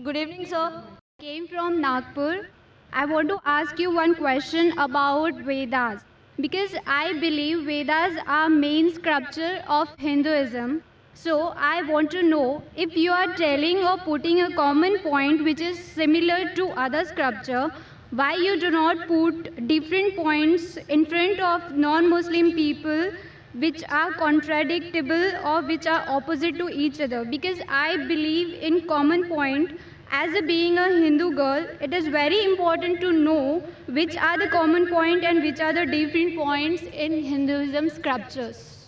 Good evening, sir. Came from Nagpur. I want to ask you one question about Vedas because I believe Vedas are main scripture of Hinduism. So I want to know if you are telling or putting a common point which is similar to other scripture, why you do not put different points in front of non-Muslim people which are contradictable or which are opposite to each other, because I believe in common point. As a being a Hindu girl, it is very important to know which are the common point and which are the different points in Hinduism scriptures.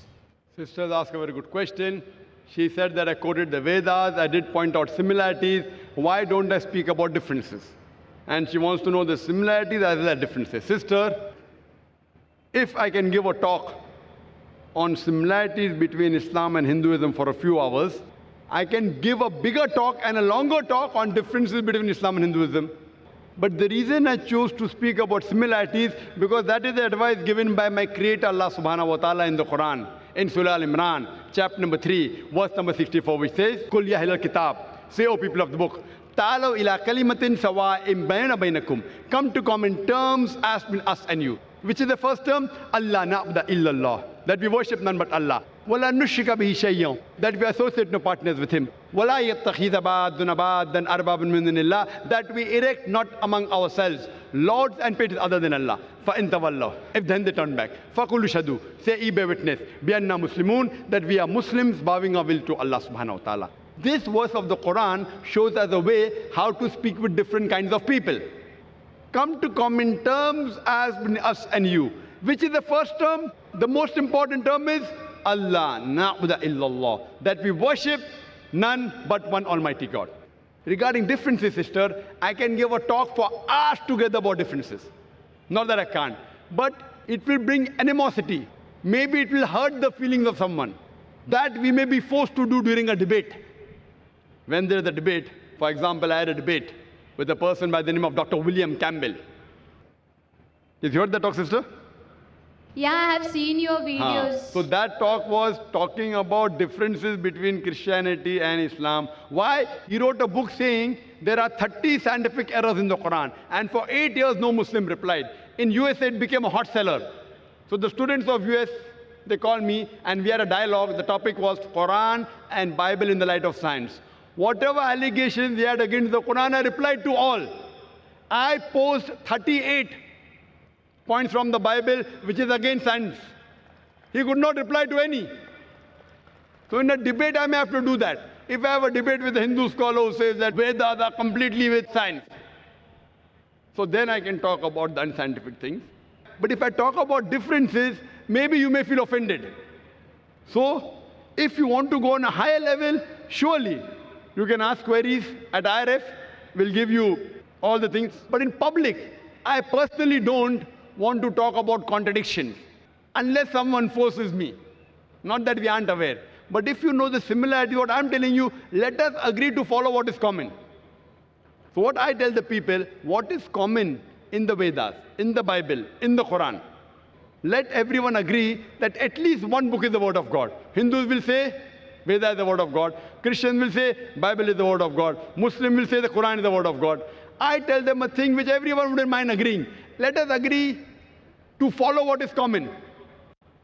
Sisters ask a very good question. She said that I quoted the Vedas, I did point out similarities. Why don't I speak about differences? And she wants to know the similarities as well as differences. Sister, if I can give a talk on similarities between Islam and Hinduism for a few hours, I can give a bigger talk and a longer talk on differences between Islam and Hinduism. But the reason I chose to speak about similarities, because that is the advice given by my Creator Allah subhanahu wa ta'ala in the Quran, in Surah Al-Imran, chapter number 3, verse number 64, which says, Kul ya ahlal kitab, say, O people of the book, ta'alaw ila kalimatin sawa'im bayna bainakum, come to common terms as between us and you. Which is the first term? Allah na'budu illallah, that we worship none but Allah. Wala nushrika bihi shay'an, that we associate no partners with him. Wala yattakhidha ba'duna ba'dan arbaban min dunillah, that we erect not among ourselves lords and patrons other than Allah. Fa in tawallahu, if then they turn back, faqulu shadu, say ye bear witness, bi anna muslimun, that we are Muslims bowing our will to Allah subhanahu wa ta'ala. This verse of the Quran shows us a way how to speak with different kinds of people. Come to common terms as between us and you. Which is the first term? The most important term is Allah na'budu illallah, that we worship none but one Almighty God. Regarding differences, sister, I can give a talk for hours together about differences. Not that I can't, but it will bring animosity. Maybe it will hurt the feelings of someone. That we may be forced to do during a debate. When there is a debate, for example, I had a debate with a person by the name of Dr. William Campbell. Did you heard that talk, sister? Yeah, I have seen your videos. So that talk was talking about differences between Christianity and Islam. Why? He wrote a book saying there are 30 scientific errors in the Quran. And for 8 years, no Muslim replied. In USA, it became a hot seller. So the students of US, they called me and we had a dialogue. The topic was Quran and Bible in the light of science. Whatever allegations they had against the Quran, I replied to all. I posed 38 points from the Bible, which is against science. He could not reply to any. So in a debate, I may have to do that. If I have a debate with a Hindu scholar who says that Vedas are completely with science, so then I can talk about the unscientific things. But if I talk about differences, maybe you may feel offended. So if you want to go on a higher level, surely you can ask queries at IRF. We'll give you all the things. But in public, I personally don't want to talk about contradictions unless someone forces me. Not that we aren't aware. But if you know the similarity, what I'm telling you, let us agree to follow what is common. So what I tell the people, what is common in the Vedas, in the Bible, in the Quran? Let everyone agree that at least one book is the word of God. Hindus will say, Veda is the word of God. Christians will say, Bible is the word of God. Muslim will say the Quran is the word of God. I tell them a thing which everyone wouldn't mind agreeing. Let us agree to follow what is common.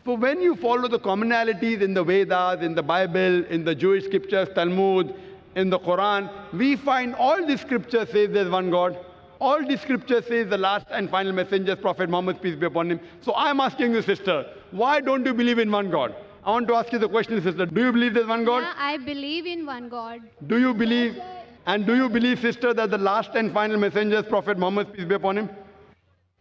So when you follow the commonalities in the Vedas, in the Bible, in the Jewish scriptures, Talmud, in the Quran, we find all the scriptures say there's one God. All the scriptures say the last and final messenger, Prophet Muhammad, peace be upon him. So I'm asking you, sister, why don't you believe in one God? I want to ask you the question, sister. Do you believe there's one God? Yeah, I believe in one God. Do you believe, sister, that the last and final messenger is Prophet Muhammad, peace be upon him?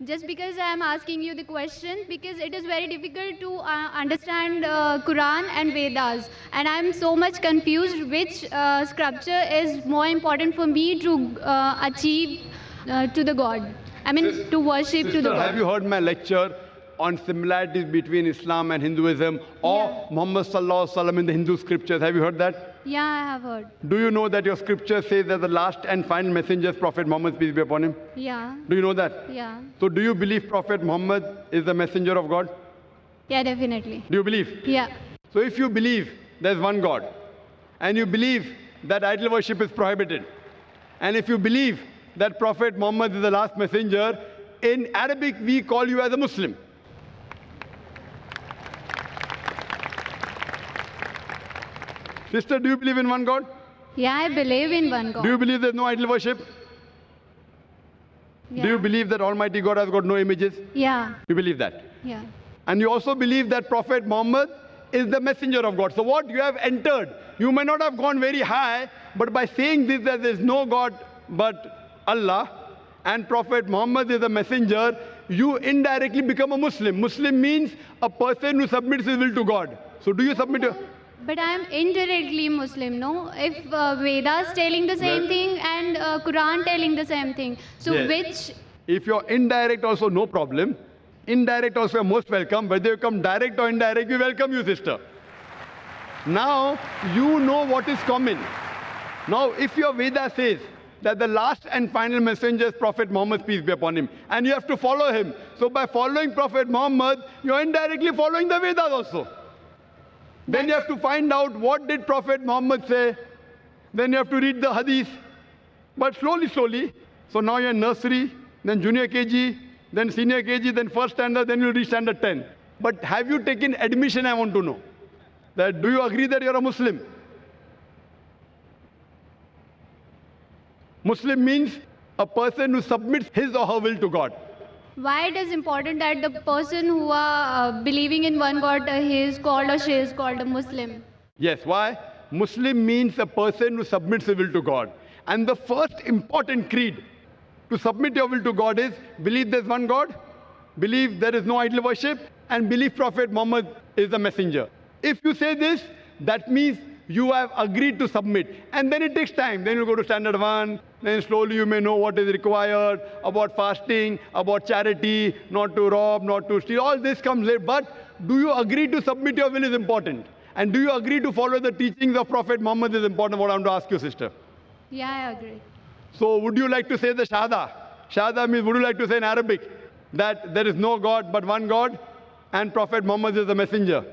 Just because I am asking you the question, because it is very difficult to understand Quran and Vedas, and I am so much confused which scripture is more important for me to achieve to the God. I mean, to worship Sister, to the God. have you heard my lecture on similarities between Islam and Hinduism, or Muhammad Sallallahu Alaihi Wasallam in the Hindu scriptures? Have you heard that? Yeah, I have heard. Do you know that your scripture says that the last and final messenger is Prophet Muhammad, peace be upon him? Yeah. Do you know that? Yeah. So do you believe Prophet Muhammad is the messenger of God? Yeah, definitely. Do you believe? Yeah. So if you believe there's one God, and you believe that idol worship is prohibited, And if you believe that Prophet Muhammad is the last messenger, in Arabic we call you as a Muslim. Sister, do you believe in one God? Yeah, I believe in one God. Do you believe there's no idol worship? Yeah. Do you believe that Almighty God has got no images? Yeah. You believe that? Yeah. And you also believe that Prophet Muhammad is the messenger of God. So what you have entered, you may not have gone very high, but by saying this, that there is no God but Allah, and Prophet Muhammad is a messenger, you indirectly become a Muslim. Muslim means a person who submits his will to God. So do you submit your... But I am indirectly Muslim, no? If Vedas telling the same Well- thing and Quran telling the same thing, so Yes. which? If you're indirect also, no problem. Indirect also, you're most welcome. Whether you come direct or indirect, we welcome you, sister. Now, you know what is common. Now, if your Veda says that the last and final messenger is Prophet Muhammad, peace be upon him, and you have to follow him. So by following Prophet Muhammad, you're indirectly following the Vedas also. Then you have to find out what did Prophet Muhammad say. Then you have to read the hadith. But slowly, slowly. So now you're in nursery, then junior KG, then senior KG, then first standard, then you'll reach standard 10. But have you taken admission, I want to know. That do you agree that you're a Muslim? Muslim means a person who submits his or her will to God. Why it is important that the person who are believing in one God, he is called or she is called a Muslim? Yes, why? Muslim means a person who submits his will to God. And the first important creed to submit your will to God is believe there's one God, believe there is no idol worship, and believe Prophet Muhammad is the messenger. If you say this, that means you have agreed to submit. And then it takes time. Then you go to standard 1, then slowly you may know what is required about fasting, about charity, not to rob, not to steal. All this comes later. But do you agree to submit your will is important. And do you agree to follow the teachings of Prophet Muhammad is important. What I want to ask you, sister. Yeah, I agree. So would you like to say the Shahada? Shahada means would you like to say in Arabic that there is no God but one God and Prophet Muhammad is the messenger?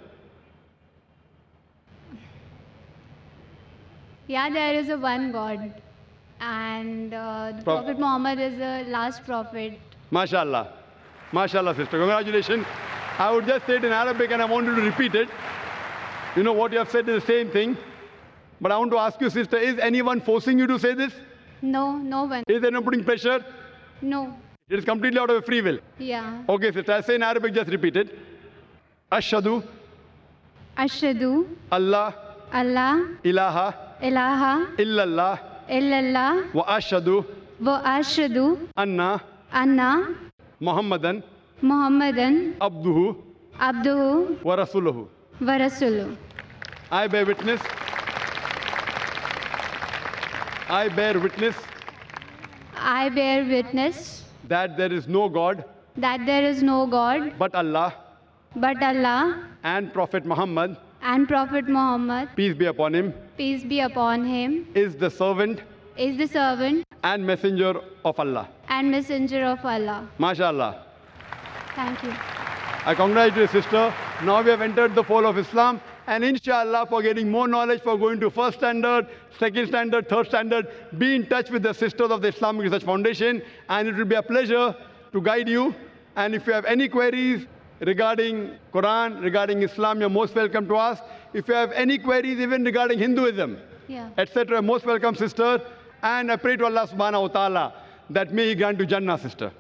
Yeah, there is a one God. And the Prophet Muhammad is the last prophet. MashaAllah. MashaAllah, sister. Congratulations. I would just say it in Arabic and I want you to repeat it. You know what you have said is the same thing. But I want to ask you, sister, is anyone forcing you to say this? No, no one. Is anyone putting pressure? No. It is completely out of your free will. Yeah. Okay, sister. I say in Arabic, just repeat it. Ashhadu Ashhadu Allah Allah ilaha ilaha illallah illallah wa ashhadu wa ashhadu anna anna Muhammadan Muhammadan abduhu abduhu wa rasuluhu. wa rasuluhu. I bear witness. I bear witness I bear witness that there is no God that there is no God but Allah but Allah and Prophet Muhammad, and Prophet Muhammad, peace be upon him, peace be upon him, is the servant is the servant and messenger of Allah. and messenger of Allah. MashaAllah. Thank you. I congratulate you, sister. Now we have entered the fold of Islam. And inshallah, for getting more knowledge, for going to first standard, second standard, third standard, be in touch with the sisters of the Islamic Research Foundation. And it will be a pleasure to guide you. And if you have any queries regarding Quran, regarding Islam, you're most welcome to ask. If you have any queries even regarding Hinduism, Yeah. etc., most welcome, sister. And I pray to Allah subhanahu wa ta'ala that may He grant you Jannah, sister.